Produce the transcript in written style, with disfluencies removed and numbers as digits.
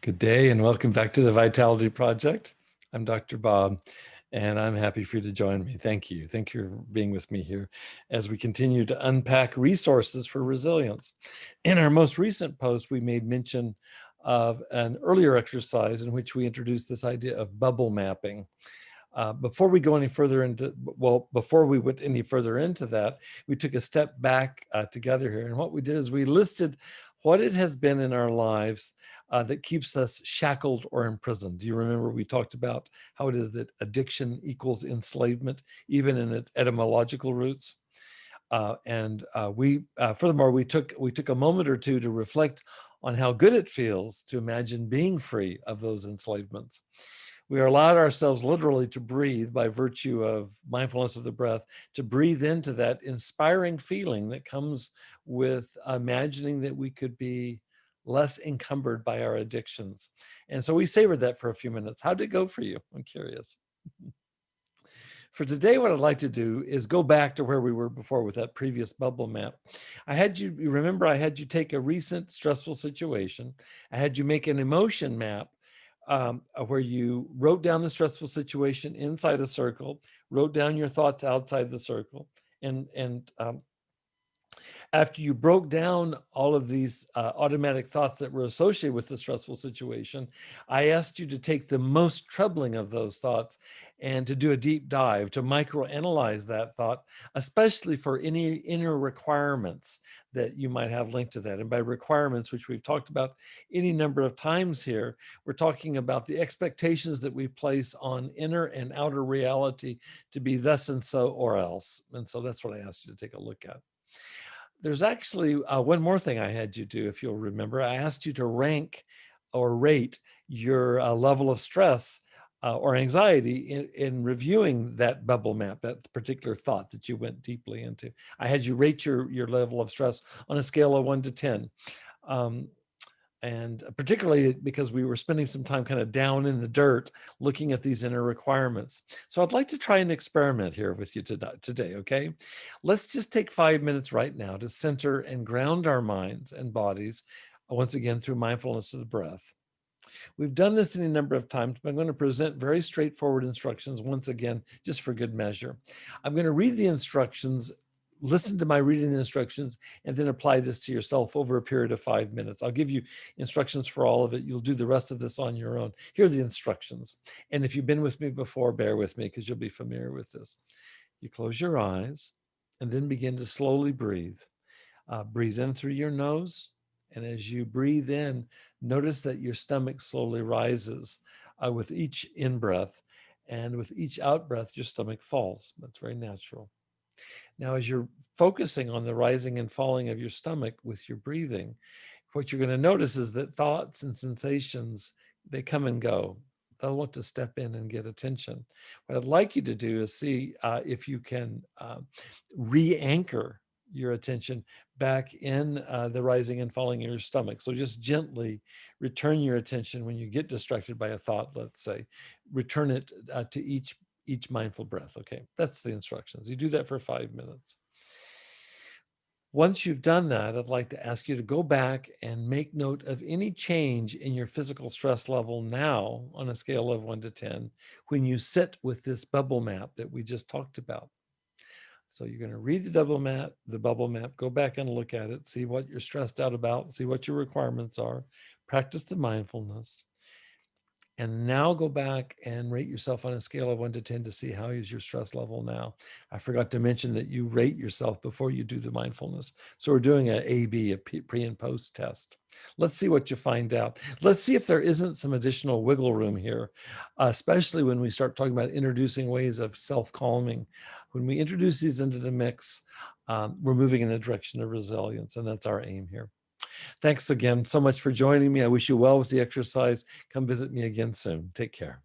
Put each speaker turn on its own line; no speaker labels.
Good day and welcome back to the Vitality Project. I'm Dr. Bob and I'm happy for you to join me. Thank you. Thank you for being with me here as we continue to unpack resources for resilience. In our most recent post, we made mention of an earlier exercise in which we introduced this idea of bubble mapping. Before we went any further into that, we took a step back together here. And what we did is we listed what it has been in our lives that keeps us shackled or imprisoned. Do you remember we talked about how it is that addiction equals enslavement, even in its etymological roots? Furthermore, we took a moment or two to reflect on how good it feels to imagine being free of those enslavements. We are allowed ourselves literally to breathe by virtue of mindfulness of the breath, to breathe into that inspiring feeling that comes with imagining that we could be less encumbered by our addictions. And so we savored that for a few minutes. How did it go for you? I'm curious. For today, what I'd like to do is go back to where we were before with that previous bubble map. I had you take a recent stressful situation. I had you make an emotion map where you wrote down the stressful situation inside a circle, wrote down your thoughts outside the circle, and after you broke down all of these automatic thoughts that were associated with the stressful situation, I asked you to take the most troubling of those thoughts and to do a deep dive, to microanalyze that thought, especially for any inner requirements that you might have linked to that. And by requirements, which we've talked about any number of times here, we're talking about the expectations that we place on inner and outer reality to be thus and so or else. And so that's what I asked you to take a look at. There's actually one more thing I had you do, if you'll remember. I asked you to rank or rate your level of stress or anxiety in reviewing that bubble map, that particular thought that you went deeply into. I had you rate your level of stress on a scale of 1 to 10. And particularly because we were spending some time kind of down in the dirt looking at these inner requirements. So I'd like to try an experiment here with you today, okay? Let's just take 5 minutes right now to center and ground our minds and bodies, once again, through mindfulness of the breath. We've done this any number of times, but I'm going to present very straightforward instructions once again, just for good measure. I'm going to read the instructions, listen to my reading the instructions, and then apply this to yourself over a period of 5 minutes. I'll give you instructions for all of it. You'll do the rest of this on your own. Here are the instructions. And if you've been with me before, bear with me because you'll be familiar with this. You close your eyes and then begin to slowly breathe. Breathe in through your nose. And as you breathe in, notice that your stomach slowly rises with each in-breath. And with each out-breath, your stomach falls. That's very natural. Now, as you're focusing on the rising and falling of your stomach with your breathing, what you're going to notice is that thoughts and sensations, they come and go. They'll want to step in and get attention. What I'd like you to do is see if you can re-anchor your attention back in the rising and falling of your stomach. So just gently return your attention when you get distracted by a thought, let's say, return it to each mindful breath. Okay, that's the instructions. You do that for 5 minutes. Once you've done that, I'd like to ask you to go back and make note of any change in your physical stress level now on a scale of 1 to 10 when you sit with this bubble map that we just talked about. So you're going to read the bubble map, go back and look at it, see what you're stressed out about, see what your requirements are, practice the mindfulness. And now go back and rate yourself on a scale of 1 to 10 to see how is your stress level now. I forgot to mention that you rate yourself before you do the mindfulness. So we're doing an A/B, a pre and post test. Let's see what you find out. Let's see if there isn't some additional wiggle room here, especially when we start talking about introducing ways of self-calming. When we introduce these into the mix, we're moving in the direction of resilience, and that's our aim here. Thanks again so much for joining me. I wish you well with the exercise. Come visit me again soon. Take care.